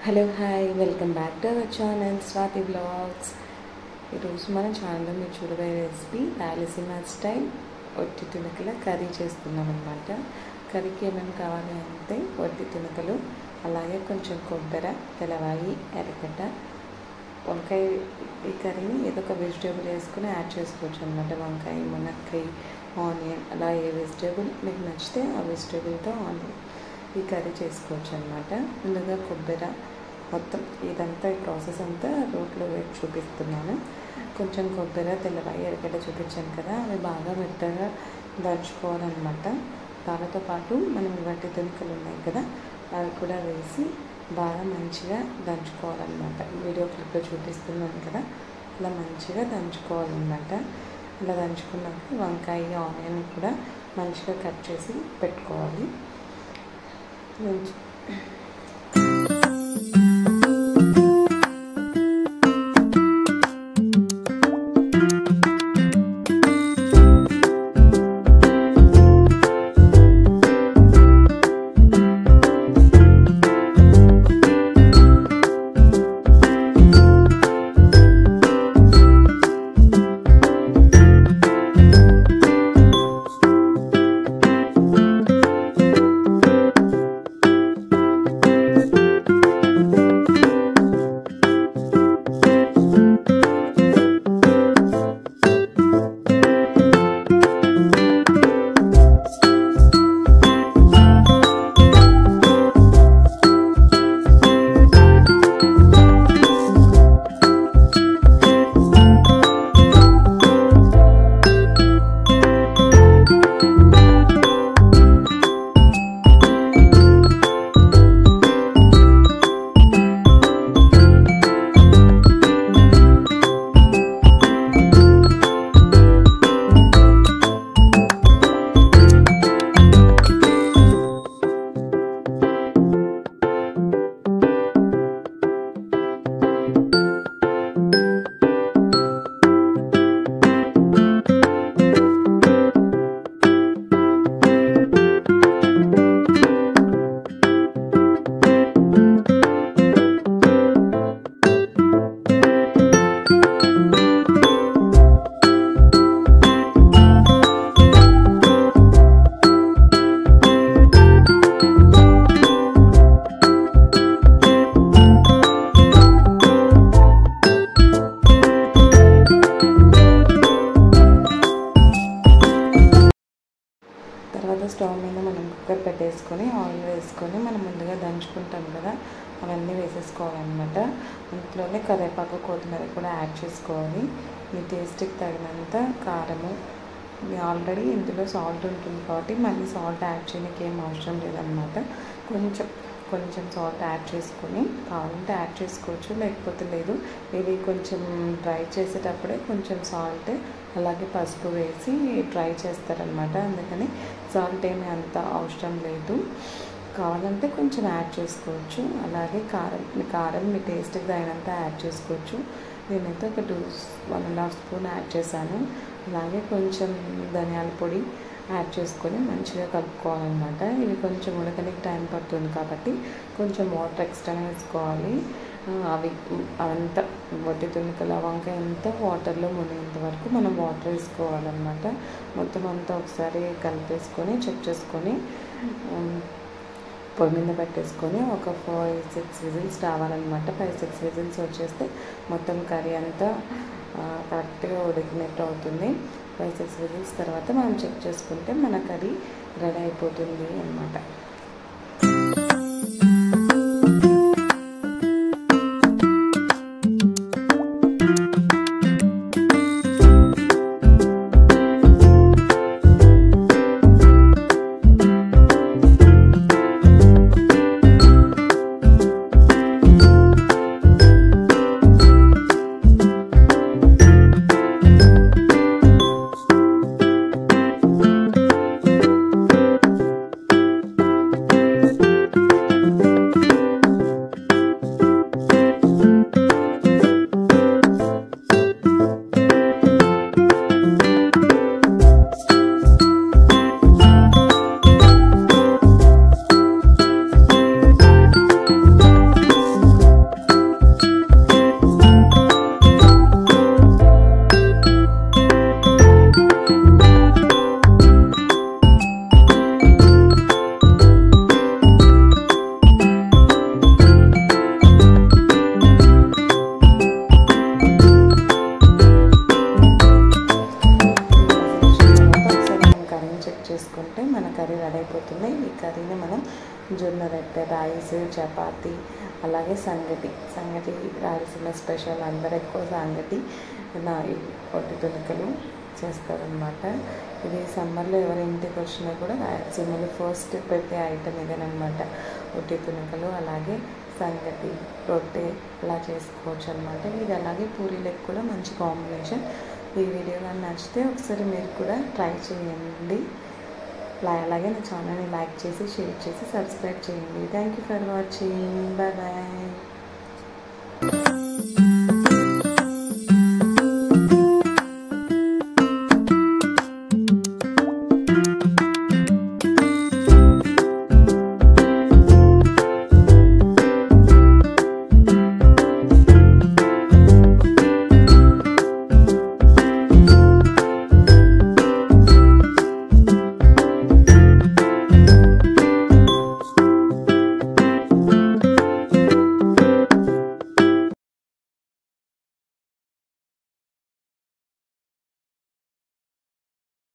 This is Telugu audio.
Hello hi welcome back to our channel Swathi blogs. ఈరోజు మన ఛానల్లో మీరు చూడబోయే రెసిపీ రాయలసీమ స్టైల్ ఒట్టి తునకల కర్రీ చేస్తున్నాం అనమాట. కర్రీకి ఏమేమి కావాలి అంటే ఒట్టి తునకలు, అలాగే కొంచెం కొబ్బరి, తెల్లవాయి, ఎర్రగడ్డ, వంకాయ. ఈ కర్రీని ఏదో ఒక వెజిటేబుల్ వేసుకొని యాడ్ చేసుకోవచ్చు అనమాట. వంకాయ, మునక్కాయ, ఆనియన్, అలా ఏ వెజిటేబుల్ మీకు నచ్చితే ఆ వెజిటేబుల్తో ఈ కర్రీ చేసుకోవచ్చు అనమాట. ముందుగా కొబ్బరి మొత్తం ఇదంతా ఈ ప్రాసెస్ అంతా రోట్లో వేసి చూపిస్తున్నాను. కొంచెం కొబ్బరి, తెల్లవాయి, ఎర్రగడ్డ చూపించాను కదా, అవి బాగా మెత్తగా దంచుకోవాలన్నమాట. దానితో పాటు మనం ఇవన్నీ తునకలు ఉన్నాయి కదా, అవి కూడా వేసి బాగా మంచిగా దంచుకోవాలన్నమాట. వీడియో క్లిప్లో చూపిస్తున్నాను కదా, అలా మంచిగా దంచుకోవాలన్నమాట. ఇలా దంచుకున్నాక వంకాయ, ఆనియన్ కూడా మంచిగా కట్ చేసి పెట్టుకోవాలి. తర్వాత స్టవ్ మీద మనం కుక్కర్ పెట్టేసుకొని ఆయిల్ వేసుకొని మనం ముందుగా దంచుకుంటాం కదా, అవన్నీ వేసేసుకోవాలన్నమాట. ఇంట్లోనే కరివేపాకు, కొత్తిమీర కూడా యాడ్ చేసుకోవాలి. మీ టేస్ట్కి తగినంత కారము, ఆల్రెడీ ఇందులో సాల్ట్ ఉంటుంది కాబట్టి మళ్ళీ సాల్ట్ యాడ్ చేయడానికి ఏం అవసరం లేదన్నమాట. కొంచెం సాల్ట్ యాడ్ చేసుకొని కావాలంటే యాడ్ చేసుకోవచ్చు, లేకపోతే లేదు. ఇవి కొంచెం డ్రై చేసేటప్పుడే కొంచెం సాల్ట్ అలాగే పసుపు వేసి డ్రై చేస్తారనమాట. అందుకని సాల్ట్ ఏమీ అంత అవసరం లేదు, కావాలంటే కొంచెం యాడ్ చేసుకోవచ్చు. అలాగే కారం మీ టేస్ట్కి తగినంత యాడ్ చేసుకోవచ్చు. నేనైతే ఒక 1.5 స్పూన్ యాడ్ చేశాను. అలాగే కొంచెం ధనియాల పొడి యాడ్ చేసుకొని మంచిగా కలుపుకోవాలన్నమాట. ఇవి కొంచెం ఉడకడానికి టైం పడుతుంది కాబట్టి కొంచెం వాటర్ ఎక్స్ట్రా వేసుకోవాలి. అవంతా ఒట్టి తునకల వంకాయ అంతా వాటర్లో మునిగేంత వరకు మనం వాటర్ వేసుకోవాలన్నమాట. మొత్తం అంతా ఒకసారి కలిపేసుకొని చెక్ చేసుకొని పొయ్యి మీద పెట్టేసుకొని ఒక 5-6 విజిల్స్ రావాలన్నమాట. 5-6 విజిల్స్ వచ్చేస్తే మొత్తం కర్రీ అంతా కరెక్ట్గా ఉడికినట్టు అవుతుంది. 5-6 విజిల్స్ తర్వాత మనం చెక్ చేసుకుంటే మన కర్రీ రెడీ అయిపోతుంది అన్నమాట. అలాగే సంగటి రాయలసీమ స్పెషల్, అందరు ఎక్కువ సంగటి పొట్టి తునికలు చేస్తారనమాట. ఇది సమ్మర్లో ఎవరి ఇంటికి వచ్చినా కూడా రాయలసీమలో ఫస్ట్ పెట్టే ఐటమ్ ఇదేనమాట, పొట్టి తునికలు. అలాగే సంగటి, రొట్టె ఇలా చేసుకోవచ్చు అనమాట. ఇది అలాగే పూరీలకు కూడా మంచి కాంబినేషన్. ఈ వీడియో కానీ నచ్చితే ఒకసారి మీరు కూడా ట్రై చేయండి. అలాగే నా ఛానల్ని లైక్ చేసి, షేర్ చేసి, సబ్స్క్రైబ్ చేయండి. Thank you for watching. Bye bye.